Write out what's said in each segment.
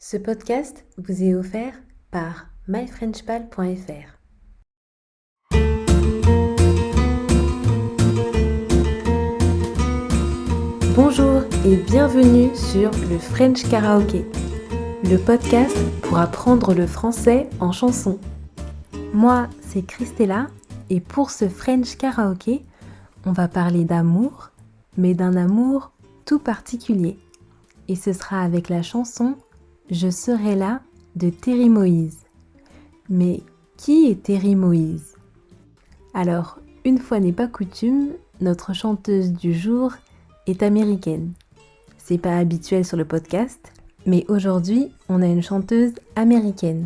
Ce podcast vous est offert par myfrenchpal.fr. Bonjour et bienvenue sur le French Karaoké, le podcast pour apprendre le français en chanson. Moi, c'est Christella et pour ce French Karaoké, on va parler d'amour, mais d'un amour tout particulier. Et ce sera avec la chanson « Je serai là » de Terry Moïse. Mais qui est Terry Moïse ? Alors, une fois n'est pas coutume, notre chanteuse du jour est américaine. C'est pas habituel sur le podcast, mais aujourd'hui, on a une chanteuse américaine.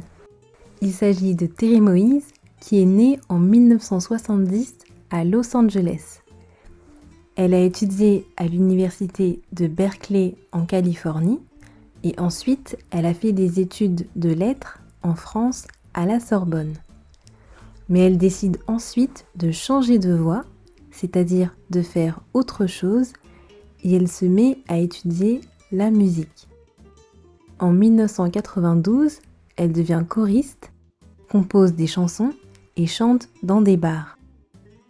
Il s'agit de Terry Moïse, qui est née en 1970 à Los Angeles. Elle a étudié à l'université de Berkeley en Californie et ensuite elle a fait des études de lettres en France à la Sorbonne. Mais elle décide ensuite de changer de voie, c'est-à-dire de faire autre chose, et elle se met à étudier la musique. En 1992, elle devient choriste, compose des chansons et chante dans des bars.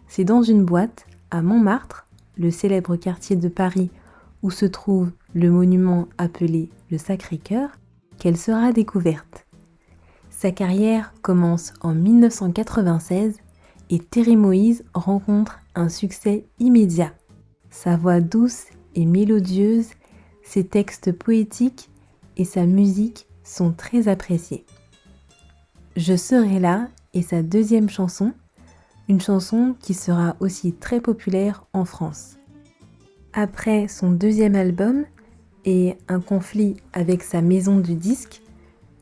C'est dans une boîte à Montmartre, le célèbre quartier de Paris où se trouve le monument appelé le Sacré-Cœur, qu'elle sera découverte. Sa carrière commence en 1996 et Terry Moïse rencontre un succès immédiat. Sa voix douce et mélodieuse, ses textes poétiques et sa musique sont très appréciés. Je serai là est sa deuxième chanson, une chanson qui sera aussi très populaire en France. Après son deuxième album et un conflit avec sa maison du disque,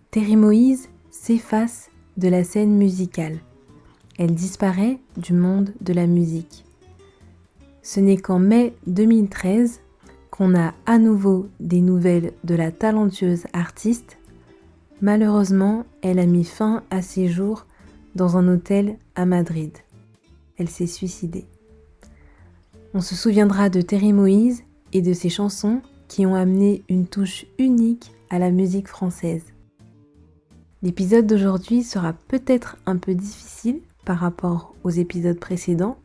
Terry Moïse s'efface de la scène musicale. Elle disparaît du monde de la musique. Ce n'est qu'en mai 2013 qu'on a à nouveau des nouvelles de la talentueuse artiste. Malheureusement, elle a mis fin à ses jours dans un hôtel à Madrid. Elle s'est suicidée. On se souviendra de Terry Moïse et de ses chansons qui ont amené une touche unique à la musique française. L'épisode d'aujourd'hui sera peut-être un peu difficile par rapport aux épisodes précédents,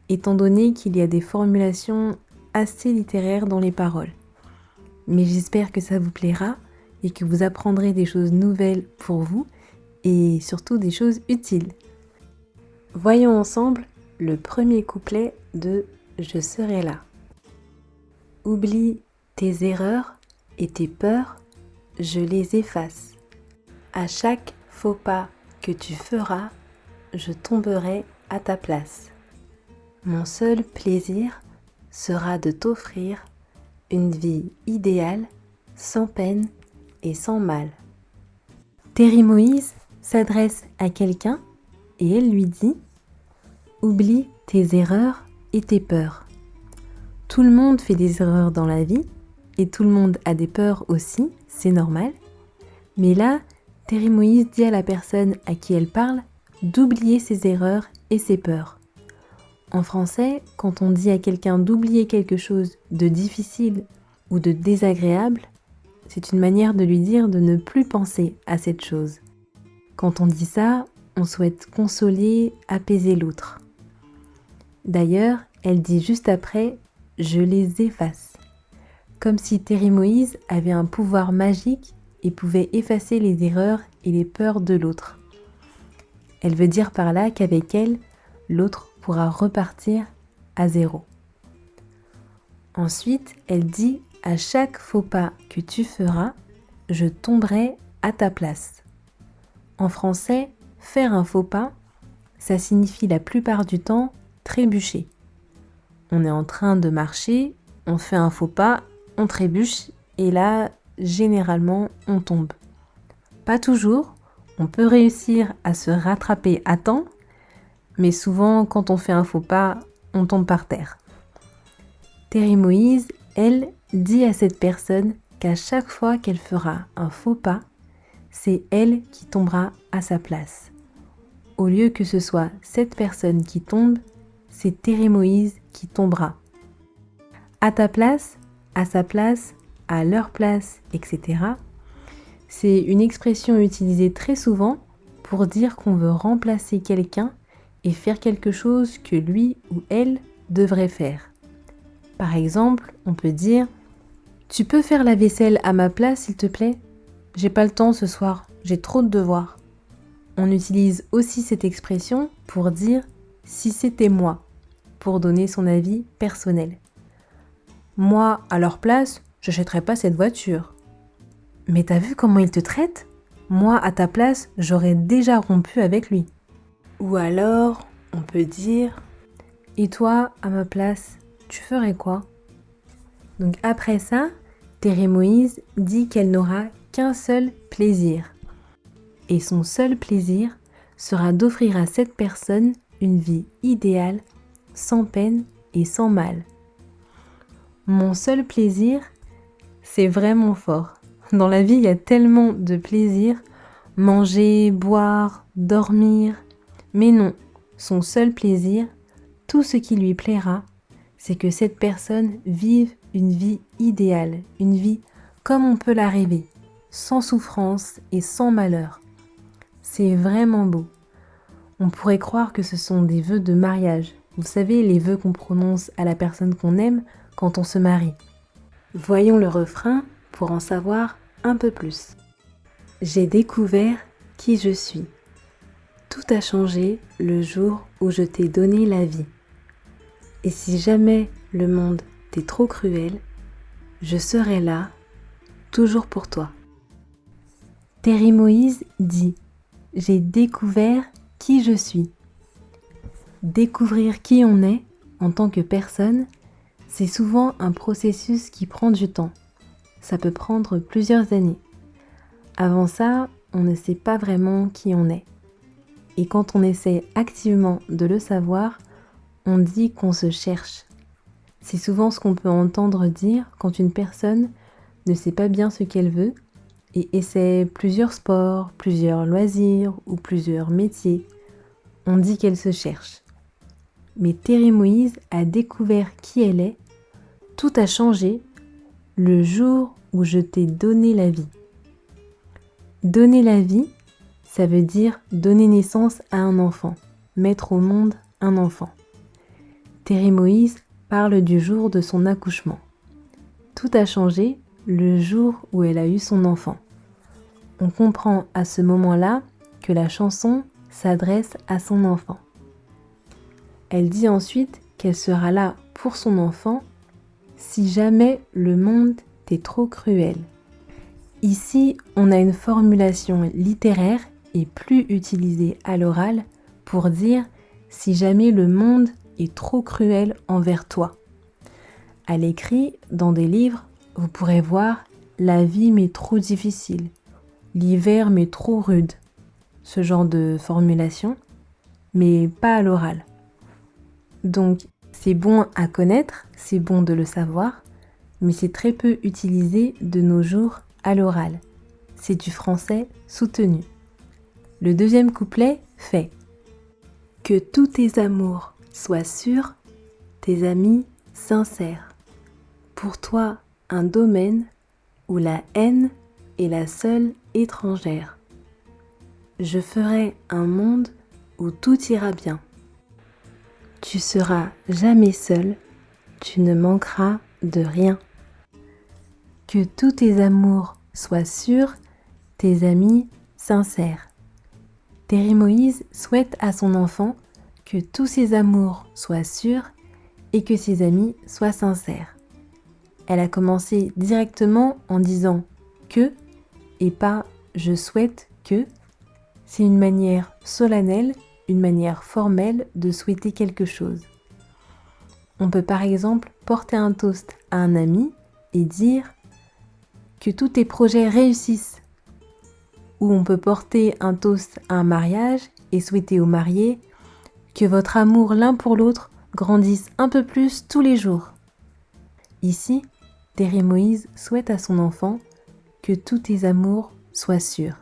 étant donné qu'il y a des formulations assez littéraires dans les paroles. Mais j'espère que ça vous plaira et que vous apprendrez des choses nouvelles pour vous et surtout des choses utiles. Voyons ensemble le premier couplet de « Je serai là ». Oublie tes erreurs et tes peurs, je les efface. À chaque faux pas que tu feras, je tomberai à ta place. Mon seul plaisir sera de t'offrir une vie idéale, sans peine et sans mal. Terry Moïse s'adresse à quelqu'un et elle lui dit « Oublie tes erreurs et tes peurs. » Tout le monde fait des erreurs dans la vie et tout le monde a des peurs aussi, c'est normal. Mais là, Terry Moïse dit à la personne à qui elle parle d'oublier ses erreurs et ses peurs. En français, quand on dit à quelqu'un d'oublier quelque chose de difficile ou de désagréable, c'est une manière de lui dire de ne plus penser à cette chose. Quand on dit ça, on souhaite consoler, apaiser l'autre. D'ailleurs, elle dit juste après « je les efface », comme si Terry Moïse avait un pouvoir magique et pouvait effacer les erreurs et les peurs de l'autre. Elle veut dire par là qu'avec elle, l'autre pourra repartir à zéro. Ensuite, elle dit « à chaque faux pas que tu feras, je tomberai à ta place ». En français, faire un faux pas, ça signifie la plupart du temps trébucher. On est en train de marcher, on fait un faux pas, on trébuche et là, généralement, on tombe. Pas toujours, on peut réussir à se rattraper à temps, mais souvent, quand on fait un faux pas, on tombe par terre. Terry Moïse, elle, dit à cette personne qu'à chaque fois qu'elle fera un faux pas, c'est elle qui tombera à sa place. Au lieu que ce soit cette personne qui tombe, c'est Terry Moïse qui tombera. À ta place, à sa place, à leur place, etc. C'est une expression utilisée très souvent pour dire qu'on veut remplacer quelqu'un et faire quelque chose que lui ou elle devrait faire. Par exemple, on peut dire « Tu peux faire la vaisselle à ma place, s'il te plaît ? J'ai pas le temps ce soir, j'ai trop de devoirs. » On utilise aussi cette expression pour dire « si c'était moi », pour donner son avis personnel. Moi, à leur place, j'achèterais pas cette voiture. Mais t'as vu comment il te traite ? Moi, à ta place, j'aurais déjà rompu avec lui. Ou alors, on peut dire « Et toi, à ma place, tu ferais quoi ?» Donc après ça, Terry Moïse dit qu'elle n'aura qu'un seul plaisir. Et son seul plaisir sera d'offrir à cette personne une vie idéale, sans peine et sans mal. Mon seul plaisir, c'est vraiment fort. Dans la vie, il y a tellement de plaisir, manger, boire, dormir. Mais non, son seul plaisir, tout ce qui lui plaira, c'est que cette personne vive une vie idéale, une vie comme on peut la rêver, sans souffrance et sans malheur. C'est vraiment beau. On pourrait croire que ce sont des vœux de mariage. Vous savez, les vœux qu'on prononce à la personne qu'on aime quand on se marie. Voyons le refrain pour en savoir un peu plus. J'ai découvert qui je suis. Tout a changé le jour où je t'ai donné la vie. Et si jamais le monde t'est trop cruel, je serai là, toujours pour toi. Terry Moïse dit « J'ai découvert qui je suis ». Découvrir qui on est en tant que personne, c'est souvent un processus qui prend du temps. Ça peut prendre plusieurs années. Avant ça, on ne sait pas vraiment qui on est. Et quand on essaie activement de le savoir, on dit qu'on se cherche. C'est souvent ce qu'on peut entendre dire quand une personne ne sait pas bien ce qu'elle veut et essaie plusieurs sports, plusieurs loisirs ou plusieurs métiers. On dit qu'elle se cherche. Mais Terry Moïse a découvert qui elle est. Tout a changé le jour où je t'ai donné la vie. Donner la vie, ça veut dire donner naissance à un enfant, mettre au monde un enfant. Terry Moïse parle du jour de son accouchement. Tout a changé le jour où elle a eu son enfant. On comprend à ce moment-là que la chanson s'adresse à son enfant. Elle dit ensuite qu'elle sera là pour son enfant si jamais le monde t'est trop cruel. Ici, on a une formulation littéraire et plus utilisée à l'oral pour dire si jamais le monde est trop cruel envers toi. À l'écrit, dans des livres, vous pourrez voir « la vie m'est trop difficile »,« l'hiver m'est trop rude », ce genre de formulation, mais pas à l'oral. Donc, c'est bon à connaître, c'est bon de le savoir, mais c'est très peu utilisé de nos jours à l'oral. C'est du français soutenu. Le deuxième couplet fait « Que tous tes amours soient sûrs, tes amis sincères. Pour toi, un domaine où la haine est la seule étrangère. Je ferai un monde où tout ira bien. Tu seras jamais seul, tu ne manqueras de rien. Que tous tes amours soient sûrs, tes amis sincères. » Terry Moïse souhaite à son enfant que tous ses amours soient sûrs et que ses amis soient sincères. Elle a commencé directement en disant « que » et pas « je souhaite que ». C'est une manière solennelle, une manière formelle de souhaiter quelque chose. On peut par exemple porter un toast à un ami et dire « que tous tes projets réussissent ». Ou on peut porter un toast à un mariage et souhaiter aux mariés que votre amour l'un pour l'autre grandisse un peu plus tous les jours. Ici, Terry Moïse souhaite à son enfant que tous tes amours soient sûrs.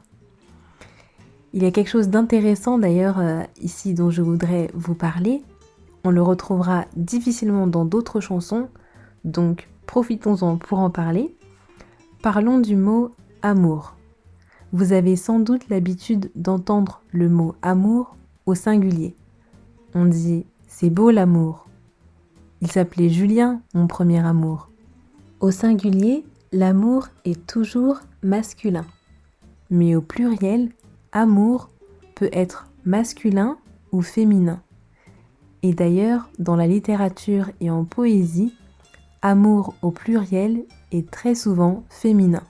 Il y a quelque chose d'intéressant d'ailleurs ici dont je voudrais vous parler. On le retrouvera difficilement dans d'autres chansons, donc profitons-en pour en parler. Parlons du mot amour. vous avez sans doute l'habitude d'entendre le mot amour au singulier. On dit « c'est beau l'amour ». Il s'appelait Julien, mon premier amour. Au singulier, l'amour est toujours masculin. Mais au pluriel, amour peut être masculin ou féminin. Et d'ailleurs, dans la littérature et en poésie, amour au pluriel est très souvent féminin.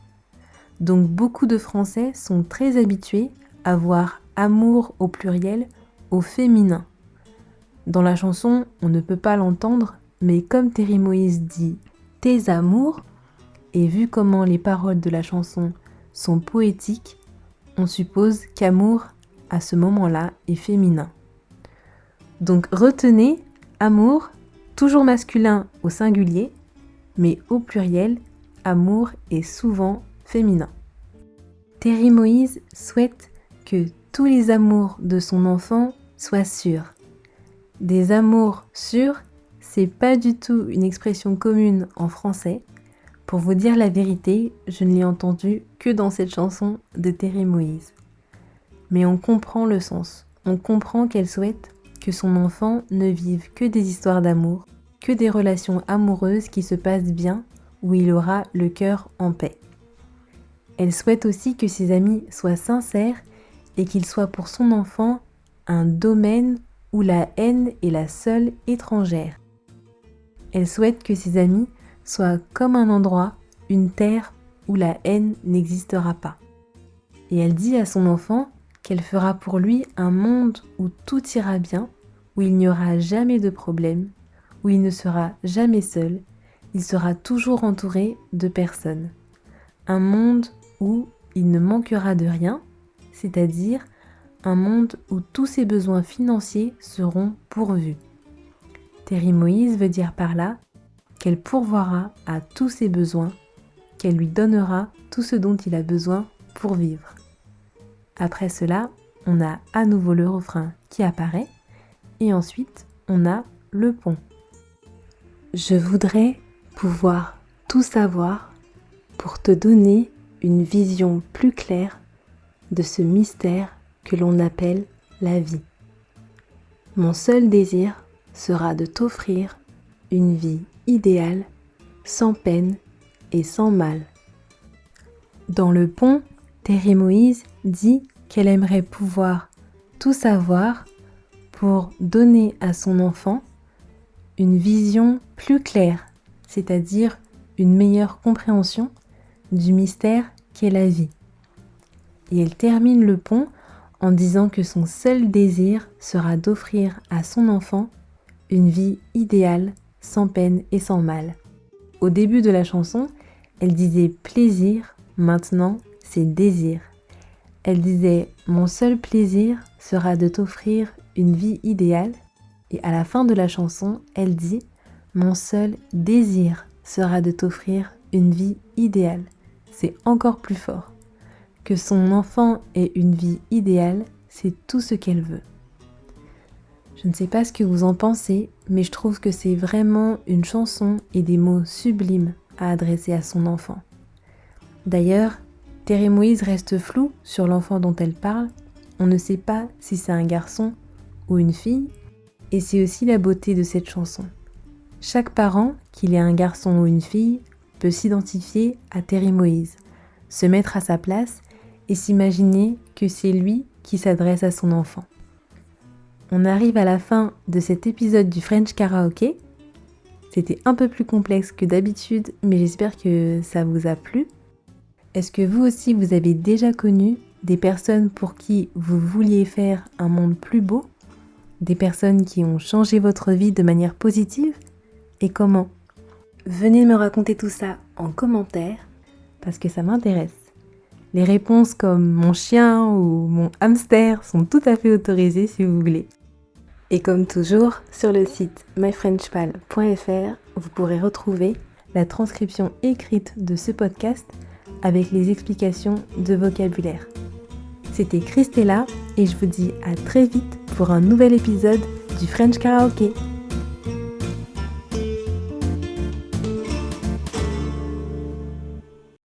Donc beaucoup de Français sont très habitués à voir amour au pluriel au féminin. Dans la chanson, on ne peut pas l'entendre, mais comme Terry Moïse dit « tes amours », et vu comment les paroles de la chanson sont poétiques, on suppose qu'amour, à ce moment-là, est féminin. Donc retenez, amour, toujours masculin au singulier, mais au pluriel, amour est souvent féminin. Terry Moïse souhaite que tous les amours de son enfant soient sûrs. Des amours sûrs, c'est pas du tout une expression commune en français. Pour vous dire la vérité, je ne l'ai entendue que dans cette chanson de Terry Moïse. Mais on comprend le sens. On comprend qu'elle souhaite que son enfant ne vive que des histoires d'amour, que des relations amoureuses qui se passent bien, où il aura le cœur en paix. Elle souhaite aussi que ses amis soient sincères et qu'ils soient pour son enfant un domaine où la haine est la seule étrangère. Elle souhaite que ses amis soient comme un endroit, une terre où la haine n'existera pas. Et elle dit à son enfant qu'elle fera pour lui un monde où tout ira bien, où il n'y aura jamais de problème, où il ne sera jamais seul, il sera toujours entouré de personnes. Un monde où il ne manquera de rien, c'est-à-dire un monde où tous ses besoins financiers seront pourvus. Terry Moïse veut dire par là qu'elle pourvoira à tous ses besoins, qu'elle lui donnera tout ce dont il a besoin pour vivre. Après cela, on a à nouveau le refrain qui apparaît et ensuite on a le pont. Je voudrais pouvoir tout savoir pour te donner une vision plus claire de ce mystère que l'on appelle la vie. Mon seul désir sera de t'offrir une vie idéale, sans peine et sans mal. Dans le pont, Terry Moïse dit qu'elle aimerait pouvoir tout savoir pour donner à son enfant une vision plus claire, c'est-à-dire une meilleure compréhension du mystère qu'est la vie. Et elle termine le pont en disant que son seul désir sera d'offrir à son enfant une vie idéale, sans peine et sans mal. Au début de la chanson, elle disait plaisir, maintenant c'est désir. Elle disait mon seul plaisir sera de t'offrir une vie idéale. Et à la fin de la chanson, elle dit mon seul désir sera de t'offrir une vie idéale. C'est encore plus fort. Que son enfant ait une vie idéale, c'est tout ce qu'elle veut. Je ne sais pas ce que vous en pensez, mais je trouve que c'est vraiment une chanson et des mots sublimes à adresser à son enfant. D'ailleurs, Terry Moïse reste floue sur l'enfant dont elle parle. On ne sait pas si c'est un garçon ou une fille, et c'est aussi la beauté de cette chanson. Chaque parent, qu'il ait un garçon ou une fille, peut s'identifier à Terry Moïse, se mettre à sa place et s'imaginer que c'est lui qui s'adresse à son enfant. On arrive à la fin de cet épisode du French Karaoke. C'était un peu plus complexe que d'habitude, mais j'espère que ça vous a plu. Est-ce que vous aussi vous avez déjà connu des personnes pour qui vous vouliez faire un monde plus beau? Des personnes qui ont changé votre vie de manière positive? Et comment? Venez me raconter tout ça en commentaire, parce que ça m'intéresse. Les réponses comme mon chien ou mon hamster sont tout à fait autorisées si vous voulez. Et comme toujours, sur le site myfrenchpal.fr, vous pourrez retrouver la transcription écrite de ce podcast avec les explications de vocabulaire. C'était Christella et je vous dis à très vite pour un nouvel épisode du French Karaoke.